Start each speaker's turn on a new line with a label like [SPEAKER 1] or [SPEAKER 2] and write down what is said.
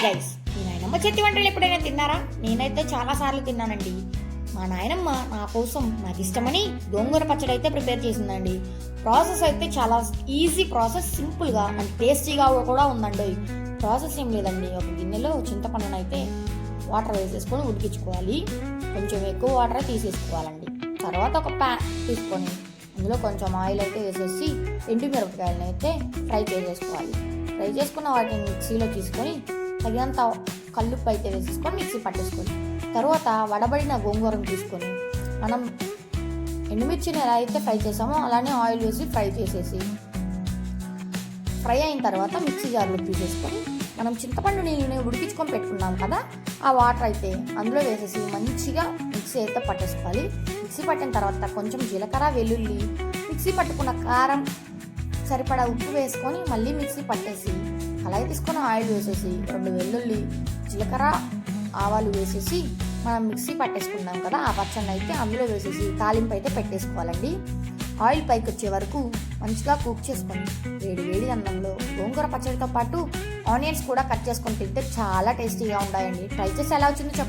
[SPEAKER 1] Guys, మీ నాయనమ్మ చేతి వంటలు ఎప్పుడైనా తిన్నారా? నేనైతే చాలా సార్లు తిన్నానండి. మా నాయనమ్మ నా కోసం నాకు ఇష్టమని గోంగూర పచ్చడి అయితే ప్రిపేర్ చేసిందండి. ప్రాసెస్ అయితే చాలా ఈజీ ప్రాసెస్, సింపుల్గా అండ్ టేస్టీగా కూడా ఉందండి. ప్రాసెస్ ఏం లేదండి, ఒక గిన్నెలో చింతపండును అయితే వాటర్ వేసేసుకొని ఉడికించుకోవాలి. కొంచెం ఎక్కువ వాటర్ తీసేసుకోవాలండి. తర్వాత ఒక ప్యాన్ తీసుకొని అందులో కొంచెం ఆయిల్ అయితే వేసేసి ఎండుమిరపకాయలను అయితే ఫ్రై చేసేసుకోవాలి. ఫ్రై చేసుకున్న వాటిని మిక్సీలో తీసుకొని తగినంత కల్లుప్పు అయితే వేసేసుకొని మిక్సీ పట్టేసుకోవాలి. తర్వాత వడబడిన గోంగూరను తీసుకొని మనం ఎండుమిర్చిని ఎలా అయితే ఫ్రై చేసామో అలానే ఆయిల్ వేసి ఫ్రై చేసేసి ఫ్రై అయిన తర్వాత మిక్సీ జార్లో తీసేసుకొని మనం చింతపండు నీళ్ళని ఉడికించుకొని పెట్టుకున్నాం కదా, ఆ వాటర్ అయితే అందులో వేసేసి మంచిగా మిక్సీ అయితే పట్టేసుకోవాలి. మిక్సీ పట్టిన తర్వాత కొంచెం జీలకర్ర, వెల్లుల్లి, మిక్సీ పట్టుకున్న కారం, సరిపడా ఉప్పు వేసుకొని మళ్ళీ మిక్సీ పట్టేసి కళాయి తీసుకొని ఆయిల్ వేసేసి 2 వెల్లుల్లి, జీలకర్ర, ఆవాలు వేసేసి మనం మిక్సీ పట్టేసుకున్నాం కదా ఆ పచ్చడిని అయితే అందులో వేసేసి తాలింపు అయితే పెట్టేసుకోవాలండి. ఆయిల్ పైకి వచ్చే వరకు మంచిగా కుక్ చేసుకొని వేడి వేడి అన్నంలో గోంగూర పచ్చడితో పాటు ఆనియన్స్ కూడా కట్ చేసుకొని తింటే చాలా టేస్టీగా ఉంటాయండి. ట్రై చేసి ఎలా వచ్చిందో చెప్పండి.